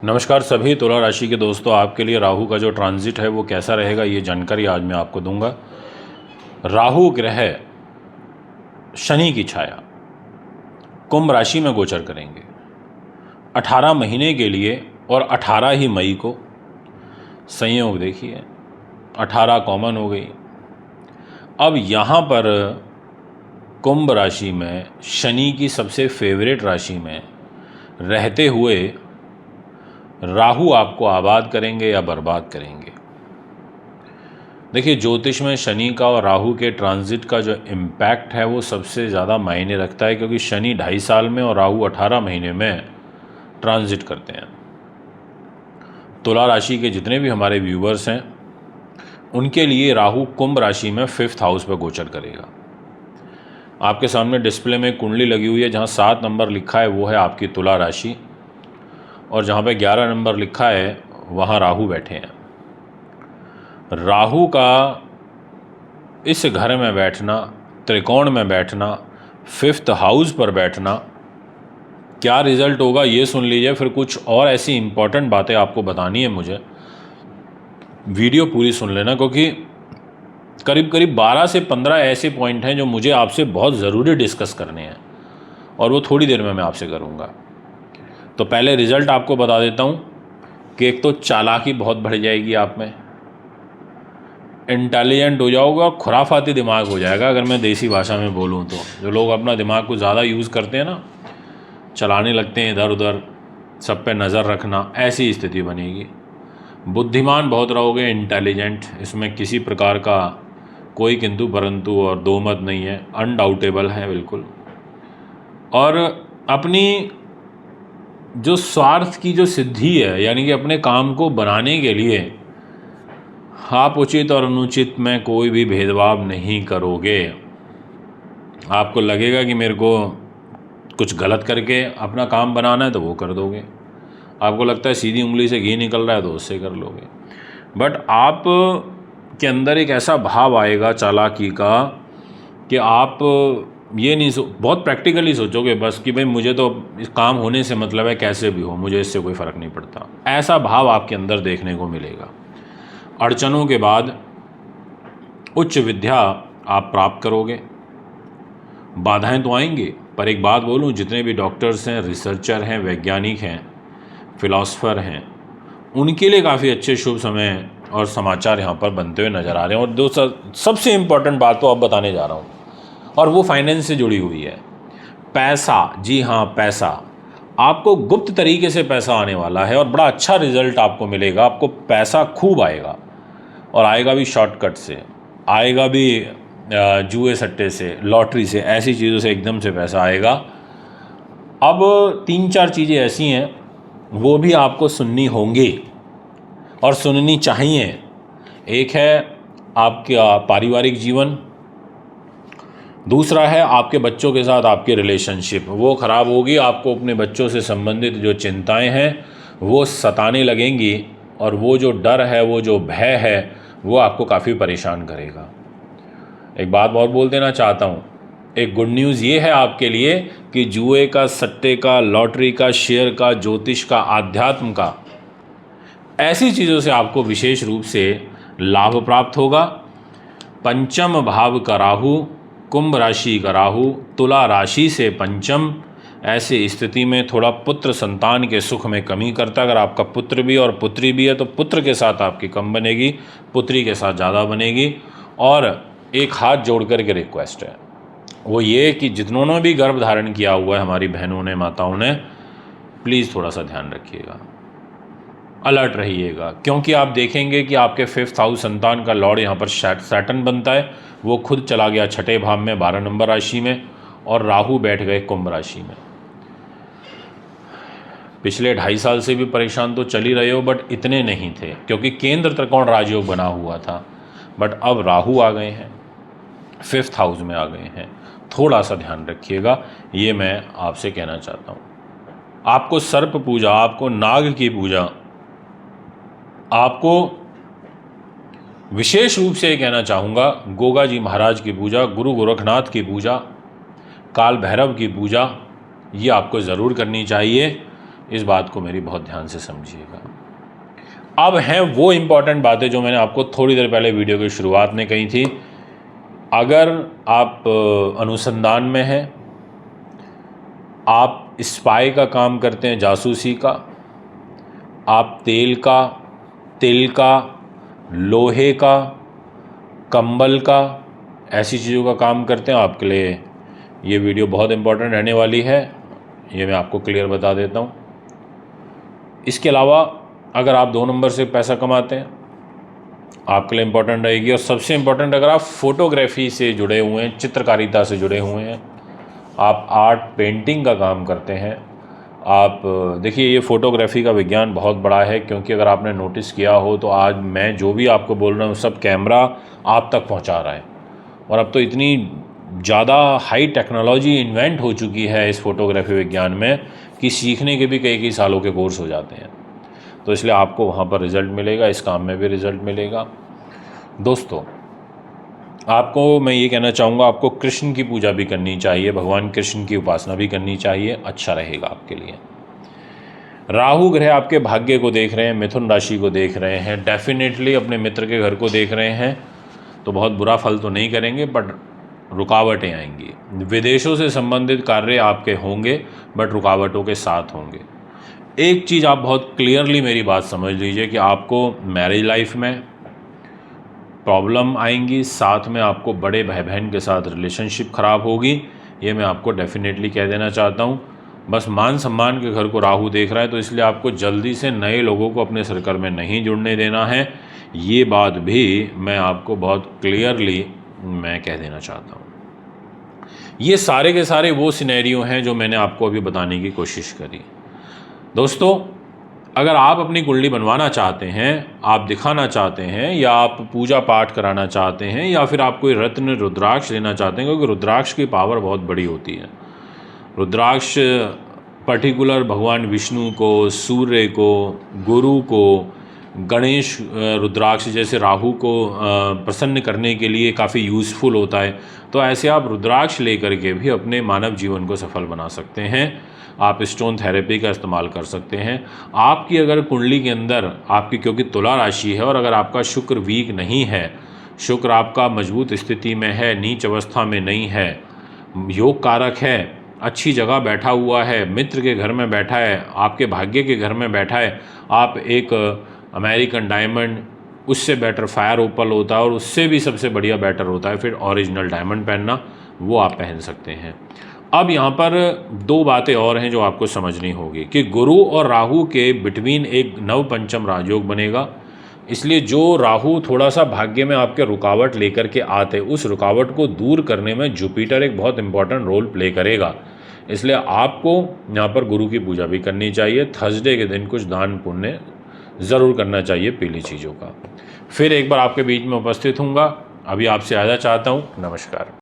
नमस्कार सभी तुला राशि के दोस्तों, आपके लिए राहु का जो ट्रांजिट है वो कैसा रहेगा ये जानकारी आज मैं आपको दूंगा। राहु ग्रह शनि की छाया कुंभ राशि में गोचर करेंगे 18 महीने के लिए और 18 ही मई को। संयोग देखिए 18 कॉमन हो गई। अब यहाँ पर कुंभ राशि में शनि की सबसे फेवरेट राशि में रहते हुए राहु आपको आबाद करेंगे या बर्बाद करेंगे। देखिए, ज्योतिष में शनि का और राहु के ट्रांजिट का जो इम्पैक्ट है वो सबसे ज़्यादा मायने रखता है, क्योंकि शनि 2.5 साल में और राहु 18 महीने में ट्रांजिट करते हैं। तुला राशि के जितने भी हमारे व्यूवर्स हैं उनके लिए राहु कुंभ राशि में 5th हाउस पर गोचर करेगा। आपके सामने डिस्प्ले में कुंडली लगी हुई है, जहाँ 7 नंबर लिखा है वो है आपकी तुला राशि, और जहाँ पे 11 नंबर लिखा है वहाँ राहु बैठे हैं। राहु का इस घर में बैठना, त्रिकोण में बैठना, 5th हाउस पर बैठना, क्या रिजल्ट होगा ये सुन लीजिए। फिर कुछ और ऐसी इम्पॉर्टेंट बातें आपको बतानी है मुझे, वीडियो पूरी सुन लेना, क्योंकि करीब करीब 12 से 15 ऐसे पॉइंट हैं जो मुझे आपसे बहुत ज़रूरी डिस्कस करने हैं, और वो थोड़ी देर में मैं आपसे करूँगा। तो पहले रिज़ल्ट आपको बता देता हूँ कि एक तो चालाकी बहुत बढ़ जाएगी, आप में इंटेलिजेंट हो जाओगे और खुराफाती दिमाग हो जाएगा। अगर मैं देसी भाषा में बोलूँ तो जो लोग अपना दिमाग को ज़्यादा यूज़ करते हैं ना, चलाने लगते हैं इधर उधर, सब पे नज़र रखना, ऐसी स्थिति बनेगी। बुद्धिमान बहुत रहोगे, इंटेलिजेंट, इसमें किसी प्रकार का कोई किंतु परंतु और दो मत नहीं है, अनडाउटेबल है बिल्कुल। और अपनी जो स्वार्थ की जो सिद्धि है, यानी कि अपने काम को बनाने के लिए आप उचित और अनुचित में कोई भी भेदभाव नहीं करोगे। आपको लगेगा कि मेरे को कुछ गलत करके अपना काम बनाना है तो वो कर दोगे। आपको लगता है सीधी उंगली से घी निकल रहा है तो उससे कर लोगे। बट आप के अंदर एक ऐसा भाव आएगा चालाकी का कि आप ये नहीं बहुत प्रैक्टिकली सोचोगे बस कि भाई मुझे तो इस काम होने से मतलब है, कैसे भी हो मुझे इससे कोई फ़र्क नहीं पड़ता। ऐसा भाव आपके अंदर देखने को मिलेगा। अड़चनों के बाद उच्च विद्या आप प्राप्त करोगे। बाधाएं तो आएंगी, पर एक बात बोलूं, जितने भी डॉक्टर्स हैं, रिसर्चर हैं, वैज्ञानिक हैं, फिलॉसफर हैं, उनके लिए काफ़ी अच्छे शुभ समय और समाचार यहाँ पर बनते हुए नज़र आ रहे हैं। और दोस्तों सबसे इम्पॉर्टेंट बात तो अब बताने जा रहा हूँ, और वो फाइनेंस से जुड़ी हुई है। पैसा, जी हाँ पैसा, आपको गुप्त तरीके से पैसा आने वाला है और बड़ा अच्छा रिजल्ट आपको मिलेगा। आपको पैसा खूब आएगा, और आएगा भी शॉर्टकट से, आएगा भी जुए सट्टे से, लॉटरी से, ऐसी चीज़ों से एकदम से पैसा आएगा। अब 3-4 चीज़ें ऐसी हैं वो भी आपको सुननी होंगी और सुननी चाहिए। एक है आपका पारिवारिक जीवन, दूसरा है आपके बच्चों के साथ आपकी रिलेशनशिप, वो ख़राब होगी। आपको अपने बच्चों से संबंधित जो चिंताएं हैं वो सताने लगेंगी, और वो जो डर है, वो जो भय है, वो आपको काफ़ी परेशान करेगा। एक बात और बोल देना चाहता हूँ, एक गुड न्यूज़ ये है आपके लिए कि जुए का, सट्टे का, लॉटरी का, शेयर का, ज्योतिष का, आध्यात्म का, ऐसी चीज़ों से आपको विशेष रूप से लाभ प्राप्त होगा। पंचम भाव का राहु, कुंभ राशि का राहु तुला राशि से पंचम, ऐसे स्थिति में थोड़ा पुत्र संतान के सुख में कमी करता है। अगर आपका पुत्र भी और पुत्री भी है तो पुत्र के साथ आपकी कम बनेगी, पुत्री के साथ ज़्यादा बनेगी। और एक हाथ जोड़ कर के रिक्वेस्ट है वो ये कि जितनों भी गर्भ धारण किया हुआ है हमारी बहनों ने, माताओं ने, प्लीज़ थोड़ा सा ध्यान रखिएगा, अलर्ट रहिएगा। क्योंकि आप देखेंगे कि आपके 5th हाउस संतान का लॉर्ड यहाँ पर सैटर्न बनता है, वो खुद चला गया 6ठे भाव में 12 नंबर राशि में, और राहु बैठ गए कुंभ राशि में। पिछले 2.5 साल से भी परेशान तो चल ही रहे हो, बट इतने नहीं थे क्योंकि केंद्र त्रिकोण राजयोग बना हुआ था। बट अब राहु आ गए हैं, 5th हाउस में आ गए हैं, थोड़ा सा ध्यान रखिएगा, ये मैं आपसे कहना चाहता हूँ। आपको सर्प पूजा, आपको नाग की पूजा, आपको विशेष रूप से कहना चाहूँगा गोगा जी महाराज की पूजा, गुरु गोरखनाथ की पूजा, काल भैरव की पूजा, ये आपको ज़रूर करनी चाहिए। इस बात को मेरी बहुत ध्यान से समझिएगा। अब हैं वो इम्पॉर्टेंट बातें जो मैंने आपको थोड़ी देर पहले वीडियो की शुरुआत में कही थी। अगर आप अनुसंधान में हैं, आप स्पाई का काम करते हैं, जासूसी का, आप तेल का, तिल का, लोहे का, कंबल का, ऐसी चीज़ों का काम करते हैं, आपके लिए ये वीडियो बहुत इम्पोर्टेंट रहने वाली है। ये मैं आपको क्लियर बता देता हूँ। इसके अलावा अगर आप 2 नंबर से पैसा कमाते हैं, आपके लिए इम्पोर्टेंट रहेगी। और सबसे इम्पोर्टेंट, अगर आप फोटोग्राफी से जुड़े हुए हैं, चित्रकारिता से जुड़े हुए हैं, आप आर्ट पेंटिंग का काम करते हैं, आप देखिए ये फ़ोटोग्राफी का विज्ञान बहुत बड़ा है, क्योंकि अगर आपने नोटिस किया हो तो आज मैं जो भी आपको बोल रहा हूँ सब कैमरा आप तक पहुँचा रहा है। और अब तो इतनी ज़्यादा हाई टेक्नोलॉजी इन्वेंट हो चुकी है इस फोटोग्राफी विज्ञान में कि सीखने के भी कई सालों के कोर्स हो जाते हैं। तो इसलिए आपको वहाँ पर रिज़ल्ट मिलेगा, इस काम में भी रिज़ल्ट मिलेगा। दोस्तों, आपको मैं ये कहना चाहूँगा, आपको कृष्ण की पूजा भी करनी चाहिए, भगवान कृष्ण की उपासना भी करनी चाहिए, अच्छा रहेगा आपके लिए। राहु ग्रह आपके भाग्य को देख रहे हैं, मिथुन राशि को देख रहे हैं, डेफिनेटली अपने मित्र के घर को देख रहे हैं, तो बहुत बुरा फल तो नहीं करेंगे, बट रुकावटें आएंगी। विदेशों से संबंधित कार्य आपके होंगे, बट रुकावटों के साथ होंगे। एक चीज़ आप बहुत क्लियरली मेरी बात समझ लीजिए कि आपको मैरिज लाइफ में प्रॉब्लम आएंगी, साथ में आपको बड़े भाई बहन के साथ रिलेशनशिप ख़राब होगी, ये मैं आपको डेफिनेटली कह देना चाहता हूँ। बस मान सम्मान के घर को राहु देख रहा है, तो इसलिए आपको जल्दी से नए लोगों को अपने सर्कल में नहीं जुड़ने देना है। ये बात भी मैं आपको बहुत क्लियरली मैं कह देना चाहता हूँ। ये सारे के सारे वो सिनेरियो हैं जो मैंने आपको अभी बताने की कोशिश करी। दोस्तों, अगर आप अपनी कुंडली बनवाना चाहते हैं, आप दिखाना चाहते हैं, या आप पूजा पाठ कराना चाहते हैं, या फिर आप कोई रत्न रुद्राक्ष लेना चाहते हैं, क्योंकि रुद्राक्ष की पावर बहुत बड़ी होती है। रुद्राक्ष पर्टिकुलर भगवान विष्णु को, सूर्य को, गुरु को, गणेश रुद्राक्ष जैसे राहु को प्रसन्न करने के लिए काफ़ी यूज़फुल होता है। तो ऐसे आप रुद्राक्ष लेकर के भी अपने मानव जीवन को सफल बना सकते हैं। आप स्टोन थेरेपी का इस्तेमाल कर सकते हैं। आपकी अगर कुंडली के अंदर आपकी, क्योंकि तुला राशि है, और अगर आपका शुक्र वीक नहीं है, शुक्र आपका मजबूत स्थिति में है, नीच अवस्था में नहीं है, योग कारक है, अच्छी जगह बैठा हुआ है, मित्र के घर में बैठा है, आपके भाग्य के घर में बैठा है, आप एक अमेरिकन डायमंड, उससे बेटर फायर ओपल होता है, और उससे भी सबसे बढ़िया बेटर होता है फिर ओरिजिनल डायमंड पहनना, वो आप पहन सकते हैं। अब यहाँ पर 2 बातें और हैं जो आपको समझनी होगी कि गुरु और राहु के बिटवीन एक नव पंचम राजयोग बनेगा। इसलिए जो राहु थोड़ा सा भाग्य में आपके रुकावट लेकर के आते, उस रुकावट को दूर करने में जुपिटर एक बहुत इंपॉर्टेंट रोल प्ले करेगा। इसलिए आपको यहाँ पर गुरु की पूजा भी करनी चाहिए। थर्सडे के दिन कुछ दान पुण्य ज़रूर करना चाहिए पीली चीज़ों का। फिर एक बार आपके बीच में उपस्थित हूँगा। अभी आपसे आजा चाहता हूँ। नमस्कार।